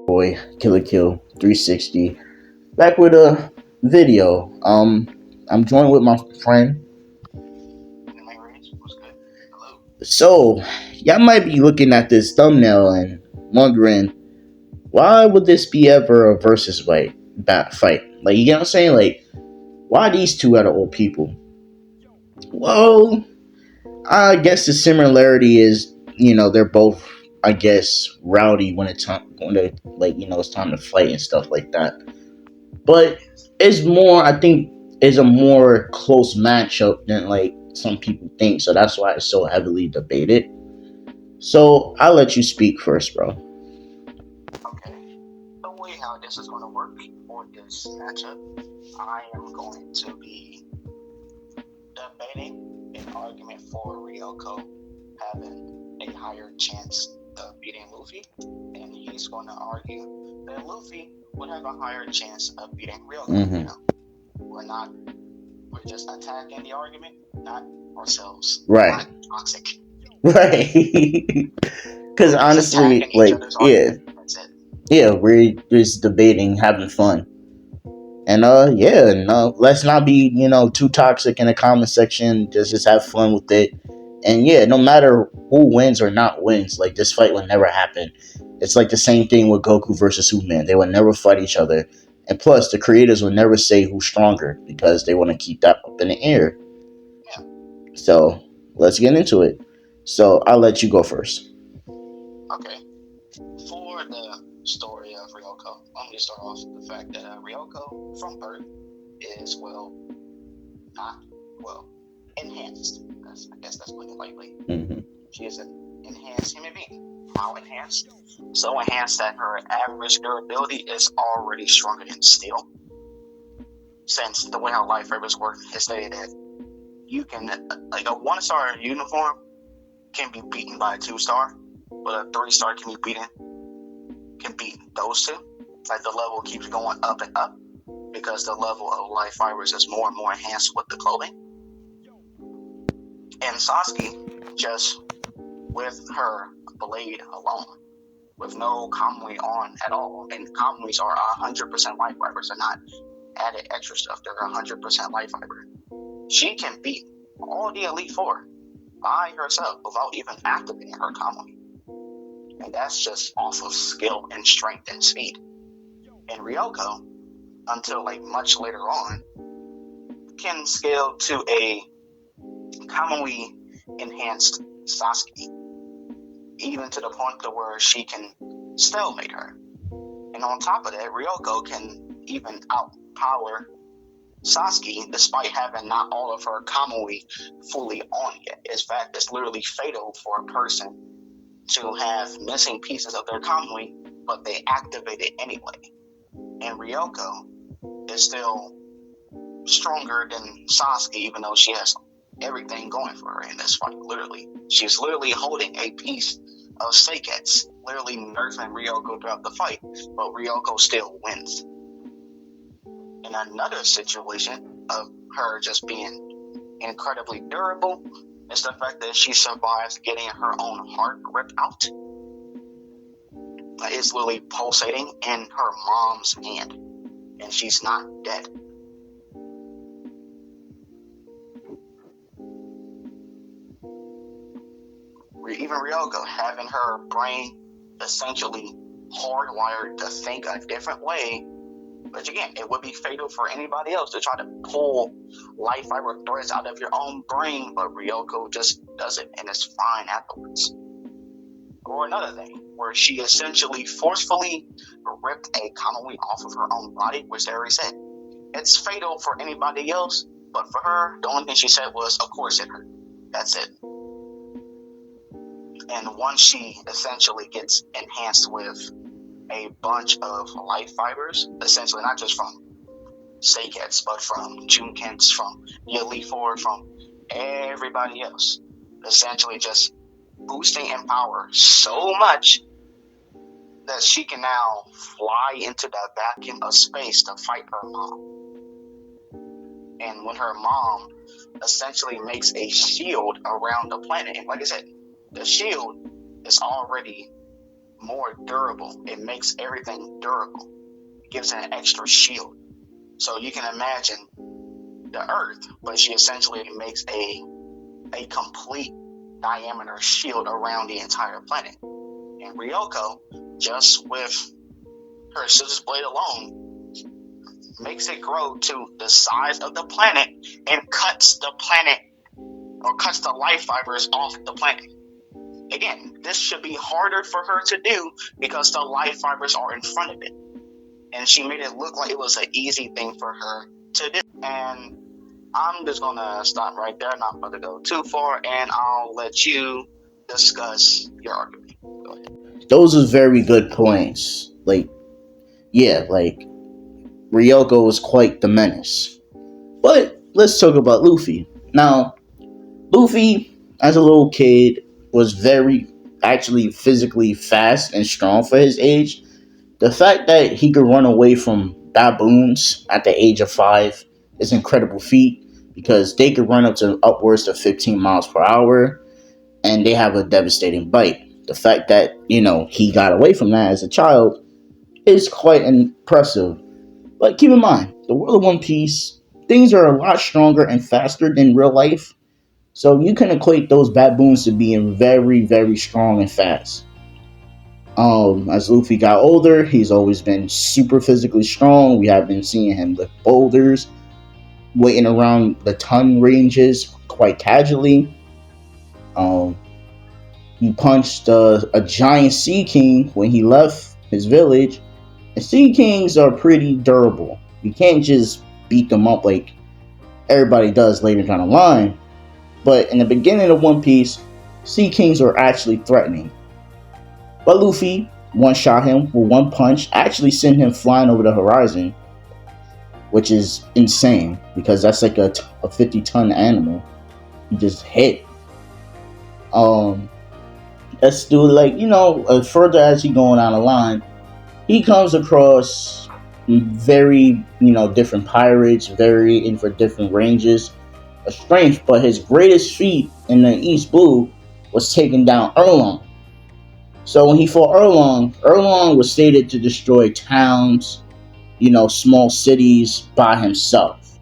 Boy, Killer Kill 360. Back with a video. I'm joined with my friend. So, y'all might be looking at this thumbnail and wondering, why would this be ever a versus fight? Like, you get what I'm saying? Like, why these two out of all people? Well, I guess the similarity is, they're both, I guess, rowdy when they it's time to fight and stuff like that. But it's more, I think, is a more close matchup than like some people think. So that's why it's so heavily debated. So I'll let you speak first, bro. Okay. The way how this is going to work for this matchup, I am going to be debating an argument for Ryoko having a higher chance of beating Luffy, and he's going to argue that Luffy would have a higher chance of beating Ryoko. Mm-hmm. We're just attacking the argument, not ourselves. Right. Not toxic. Right. Because honestly, like, yeah. That's it. Yeah, we're just debating, having fun. And no, let's not be, too toxic in the comment section. Just have fun with it. And yeah, no matter who wins or not wins, like this fight will never happen. It's like the same thing with Goku versus Superman. They will never fight each other. And plus, the creators will never say who's stronger because they want to keep that up in the air. Yeah. So let's get into it. So I'll let you go first. Okay. For the story of Ryoko, let me start off with the fact that Ryoko, from birth, is, enhanced. I guess that's putting it lightly. Mm-hmm. She is an enhanced human being. How enhanced? So enhanced that her average durability is already stronger than steel. Since the way how life fibers work is stated that you can, like a 1-star uniform can be beaten by a 2-star, but a 3-star can beat those two. Like the level keeps going up and up because the level of life fibers is more and more enhanced with the clothing. And Sasuke, just with her blade alone, with no kamui on at all, and kamuis are 100% life fibers, they're not added extra stuff, they're 100% life fiber. She can beat all the Elite Four by herself without even activating her kamui. And that's just off of skill and strength and speed. And Ryoko, until like much later on, can scale to a kamui enhanced Sasuke, even to the point to where she can stalemate her. And on top of that, Ryoko can even outpower Sasuke despite having not all of her kamui fully on yet. In fact, it's literally fatal for a person to have missing pieces of their kamui, but they activate it anyway. And Ryoko is still stronger than Sasuke, even though she has everything going for her in this fight. Literally, she's literally holding a piece of Seiketsu, literally nerfing Ryoko throughout the fight, but Ryoko still wins. In another situation of her just being incredibly durable is the fact that she survives getting her own heart ripped out. It's literally pulsating in her mom's hand, and she's not dead. Even Ryoko, having her brain essentially hardwired to think a different way, which again, it would be fatal for anybody else to try to pull life fiber threads out of your own brain, but Ryoko just does it and it's fine afterwards. Or another thing, where she essentially forcefully ripped a kamui off of her own body, which I already said, it's fatal for anybody else, but for her, the only thing she said was, of course it hurt. That's it. And once she essentially gets enhanced with a bunch of life fibers, essentially not just from Seiketsu, but from Junkins, from the Elite Four, from everybody else, essentially just boosting in power so much that she can now fly into the vacuum of space to fight her mom. And when her mom essentially makes a shield around the planet, and like I said, the shield is already more durable. It makes everything durable. It gives it an extra shield. So you can imagine the Earth, but she essentially makes a complete diameter shield around the entire planet. And Ryoko, just with her scissors blade alone, makes it grow to the size of the planet and cuts the planet, or cuts the life fibers off the planet. Again, this should be harder for her to do because the life fibers are in front of it. And she made it look like it was an easy thing for her to do. And I'm just going to stop right there, not going to go too far, and I'll let you discuss your argument. Go ahead. Those are very good points. Like, yeah, like, Ryoko was quite the menace. But let's talk about Luffy. Now, Luffy, as a little kid, was very, actually physically fast and strong for his age. The fact that he could run away from baboons at the age of 5 is an incredible feat, because they could run up to upwards of 15 miles per hour, and they have a devastating bite. The fact that, he got away from that as a child is quite impressive. But keep in mind, the world of One Piece, things are a lot stronger and faster than real life. So you can equate those baboons to being very, very strong and fast. As Luffy got older, he's always been super physically strong. We have been seeing him lift boulders, waiting around the ton ranges quite casually. He punched a giant Sea King when he left his village. And Sea Kings are pretty durable. You can't just beat them up like everybody does later down the line. But in the beginning of One Piece, Sea Kings are actually threatening. But Luffy one-shot him with one punch, actually sent him flying over the horizon, which is insane, because that's like a 50-ton animal. He just hit. Let's do further as he going down the line, he comes across very, different pirates, varying for different ranges of strength, but his greatest feat in the East Blue was taking down Erlong. So when he fought Erlong was stated to destroy towns, small cities by himself.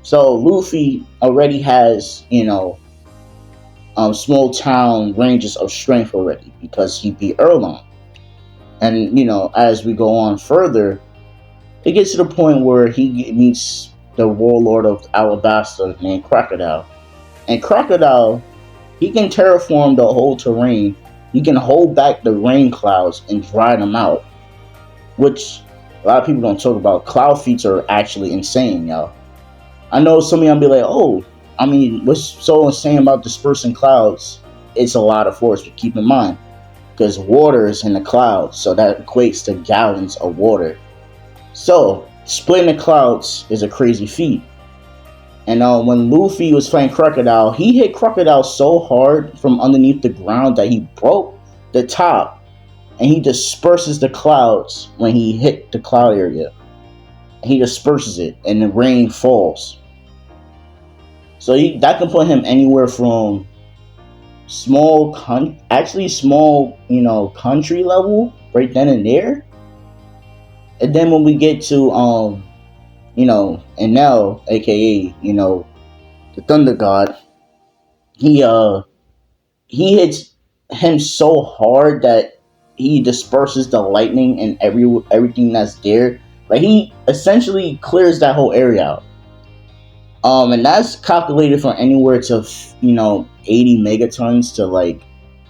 So Luffy already has, small town ranges of strength already, because he beat Erlong. And, as we go on further, it gets to the point where he meets the warlord of Alabasta named Crocodile. And Crocodile, he can terraform the whole terrain. He can hold back the rain clouds and dry them out, which a lot of people don't talk about. Cloud feats are actually insane, y'all. I know some of y'all be like, what's so insane about dispersing clouds? It's a lot of force, but keep in mind, because water is in the clouds, so that equates to gallons of water. So, splitting the clouds is a crazy feat. And when Luffy was fighting Crocodile, he hit Crocodile so hard from underneath the ground that he broke the top, and he disperses the clouds when he hit the cloud area. He disperses it, and the rain falls. So that can put him anywhere from small, country level right then and there. And then when we get to Enel, aka the Thunder God, he hits him so hard that he disperses the lightning and everything that's there. Like, he essentially clears that whole area out. And that's calculated from anywhere to 80 megatons to like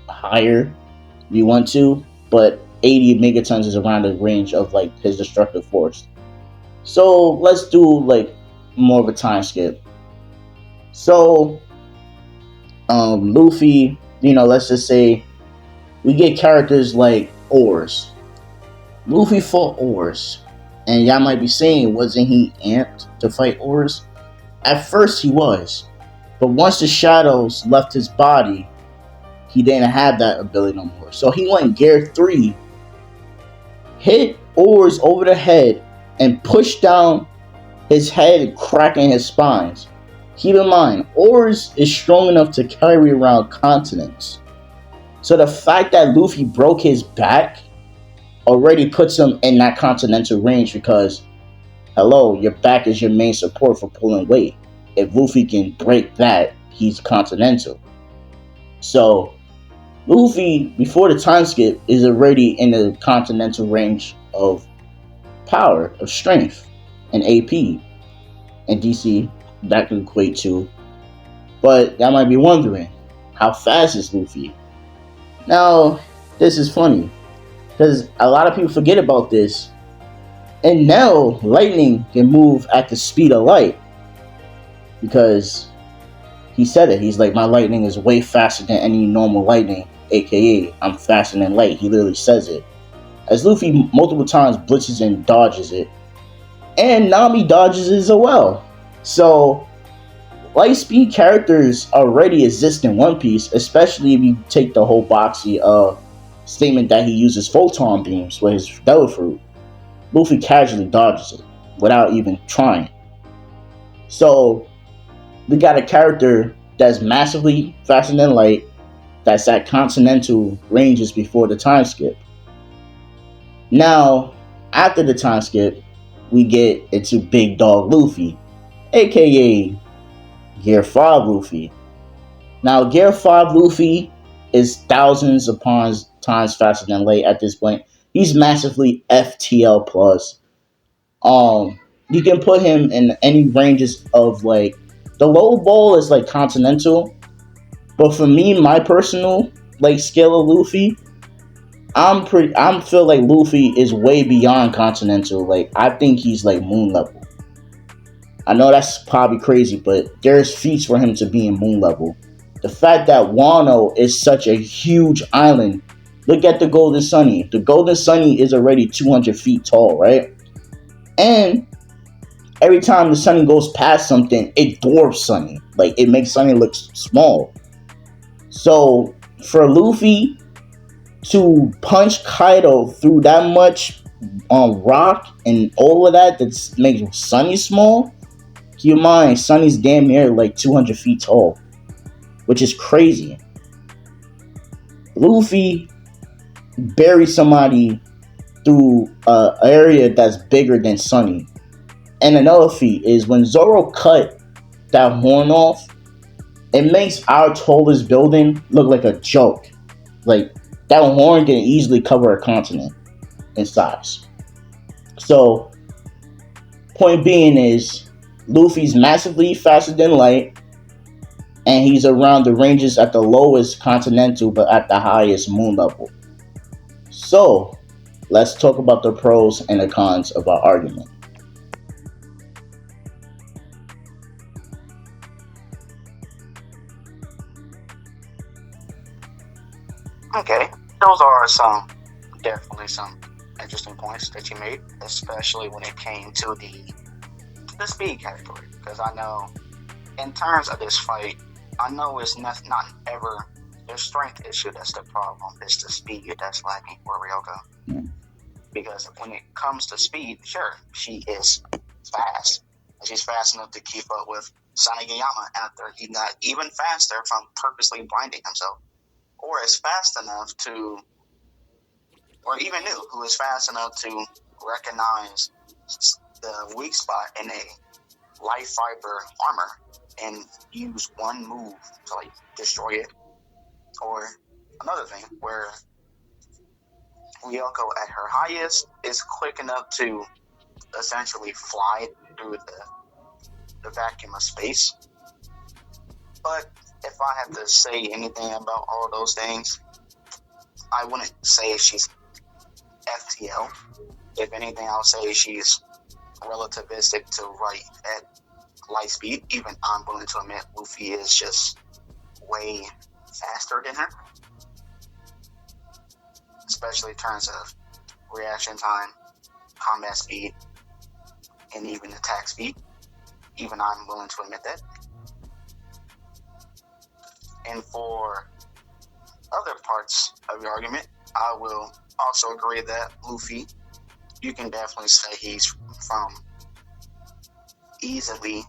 higher if you want to, but 80 megatons is around the range of like his destructive force. So let's do like more of a time skip. So Luffy, let's just say we get characters like Oars. Luffy fought Oars, and y'all might be saying, wasn't he amped to fight Oars? At first he was, but once the shadows left his body, he didn't have that ability no more. So he went Gear 3, hit Oars over the head, and pushed down his head, cracking his spines. Keep in mind, Oars is strong enough to carry around continents. So the fact that Luffy broke his back already puts him in that continental range because, hello, your back is your main support for pulling weight. If Luffy can break that, he's continental. So Luffy, before the time skip, is already in the continental range of power, of strength, and AP. And DC, that can equate to. But y'all might be wondering, how fast is Luffy? Now, this is funny, because a lot of people forget about this. And now, lightning can move at the speed of light. Because he said it. He's like, my lightning is way faster than any normal lightning, aka I'm faster than light. He literally says it. As Luffy multiple times blitzes and dodges it. And Nami dodges it as well. So, light speed characters already exist in One Piece, especially if you take the whole Boxy statement that he uses photon beams with his Devil Fruit. Luffy casually dodges it without even trying. So, we got a character that's massively faster than light, that's at continental ranges before the time skip. Now, after the time skip, we get into Big Dog Luffy, aka Gear 5 Luffy. Now, Gear 5 Luffy is thousands upon times faster than light at this point. He's massively FTL plus. You can put him in any ranges of like the low ball is like continental, but for me, my personal like scale of Luffy, I'm feel like Luffy is way beyond continental. Like I think he's like moon level. I know that's probably crazy, but there's feats for him to be in moon level. The fact that Wano is such a huge island. Look at the Golden Sunny. The Golden Sunny is already 200 feet tall, right? And every time the Sunny goes past something, it dwarfs Sunny. Like, it makes Sunny look small. So, for Luffy to punch Kaido through that much rock and all of that makes Sunny small, keep in mind, Sunny's damn near like 200 feet tall, which is crazy. Luffy buries somebody through an area that's bigger than Sunny. And another feat is when Zoro cut that horn off, it makes our tallest building look like a joke. Like, that horn can easily cover a continent in size. So, point being is, Luffy's massively faster than light, and he's around the ranges at the lowest continental, but at the highest moon level. So, let's talk about the pros and the cons of our argument. Okay, those are definitely some interesting points that you made, especially when it came to the speed category. Because I know, in terms of this fight, I know it's not ever the strength issue that's the problem. It's the speed that's lacking for Ryoko. Because when it comes to speed, sure, she is fast. She's fast enough to keep up with Sanagayama after he got even faster from purposely blinding himself. Or is fast enough to, or even New, who is fast enough to recognize the weak spot in a life fiber armor and use one move to like destroy it. Or another thing where Ryoko at her highest is quick enough to essentially fly through the vacuum of space. But if I have to say anything about all those things, I wouldn't say she's FTL. If anything, I'll say she's relativistic to right at light speed. Even I'm willing to admit Luffy is just way faster than her, especially in terms of reaction time, combat speed, and even attack speed. Even I'm willing to admit that. And for other parts of your argument, I will also agree that Luffy, you can definitely say he's from easily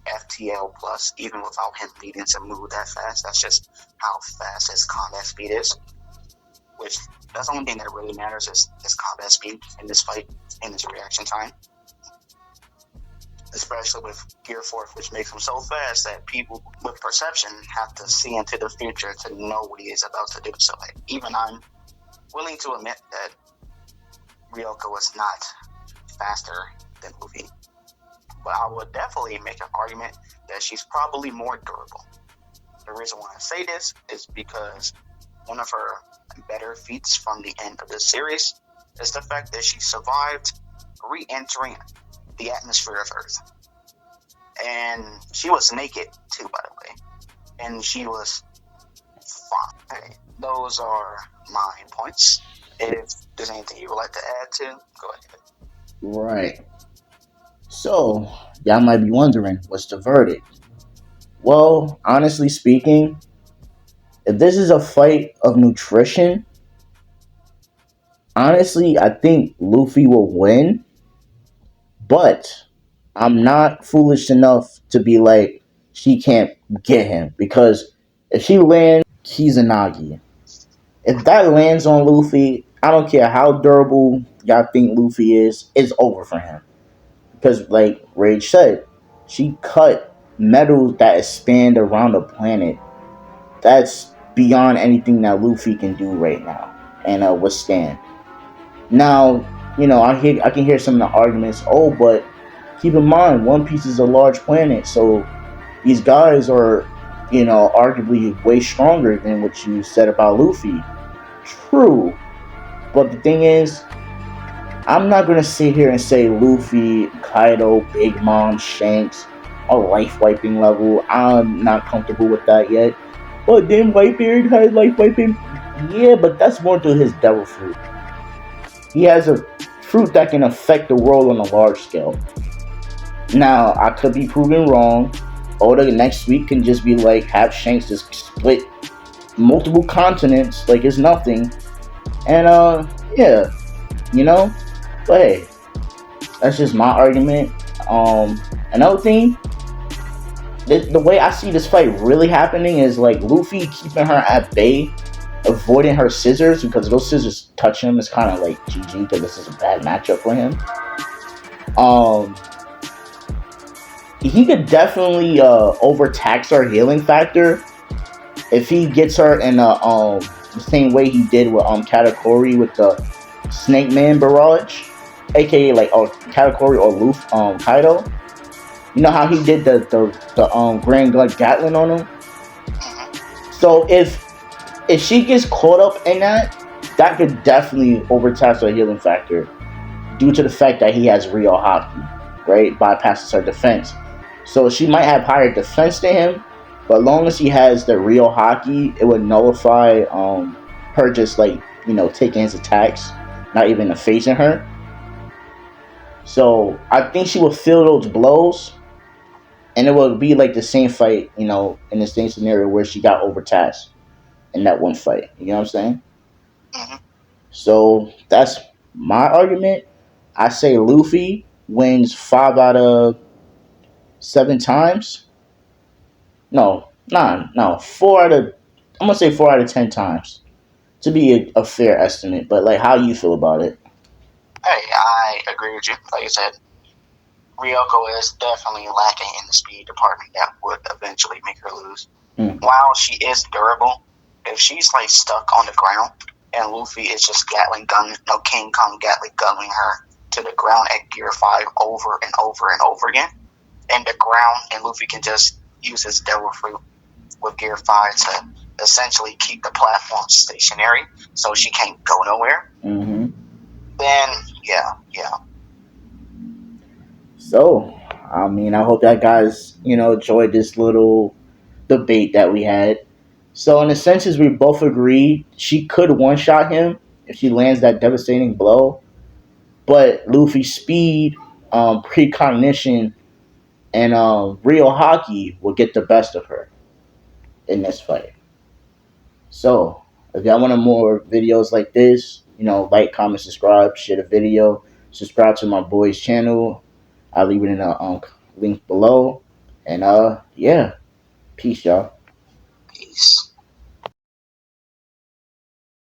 FTL plus, even without him needing to move that fast. That's just how fast his combat speed is. which that's the only thing that really matters is combat speed in this fight and his reaction time, especially with Gear 4, which makes him so fast that people with perception have to see into the future to know what he is about to do. So like, even I'm willing to admit that Ryoko is not faster than Luffy, but I would definitely make an argument that she's probably more durable. The reason why I say this is because one of her better feats from the end of the series is the fact that she survived re-entering the atmosphere of Earth. And she was naked too, by the way. And she was fine. Okay, those are my points. If there's anything you would like to add to, go ahead. Right. So, y'all might be wondering, what's the verdict? Well, honestly speaking, if this is a fight of nutrition, honestly, I think Luffy will win, but I'm not foolish enough to be like, she can't get him, because if she lands Kizanagi, if that lands on Luffy, I don't care how durable y'all think Luffy is, it's over for him. Because, like Rage said, she cut metal that expand around the planet. That's beyond anything that Luffy can do right now and withstand. Now, I can hear some of the arguments. Oh, but keep in mind, One Piece is a large planet, so these guys are, arguably way stronger than what you said about Luffy. True, but the thing is, I'm not gonna sit here and say Luffy, Kaido, Big Mom, Shanks are life wiping level. I'm not comfortable with that yet. But then Whitebeard has life wiping. Yeah, but that's more to his devil fruit. He has a fruit that can affect the world on a large scale. Now, I could be proven wrong. Oda next week can just be like, have Shanks just split multiple continents like it's nothing. And, yeah, you know? But hey, that's just my argument. Another thing, the way I see this fight really happening is like Luffy keeping her at bay, avoiding her scissors, because those scissors touch him is kind of like GG, because this is a bad matchup for him. He could definitely overtax her healing factor if he gets her in the same way he did with Katakuri with the Snake Man barrage, aka like Katakuri or Kaido. You know how he did the Grand Gut Gatling on him. So if she gets caught up in that, that could definitely overtax her healing factor due to the fact that he has real haki, right? Bypasses her defense. So she might have higher defense than him, but as long as he has the real haki, it would nullify her just like, taking his attacks, not even facing her. So I think she will feel those blows, and it will be like the same fight, in the same scenario where she got overtasked in that one fight. You know what I'm saying? Mm-hmm. So that's my argument. I say Luffy wins 5 out of 7 times. No, nah, no, 4 out of. I'm gonna say 4 out of 10 times to be a fair estimate. But like, how you feel about it? Hey, I agree with you. Like I said, Ryoko is definitely lacking in the speed department that would eventually make her lose. While she is durable, if she's like stuck on the ground and Luffy is just King Kong Gatling gunning her to the ground at Gear 5 over and over and over again, and the ground, and Luffy can just use his Devil Fruit with Gear 5 to essentially keep the platform stationary so she can't go nowhere, then yeah. So, I mean, I hope that guys, enjoyed this little debate that we had. So, in the senses, we both agreed she could one shot him if she lands that devastating blow. But Luffy's speed, precognition, and real haki will get the best of her in this fight. So, if y'all want more videos like this, like, comment, subscribe, share the video, subscribe to my boy's channel. I'll leave it in the link below. And yeah, peace, y'all. Peace.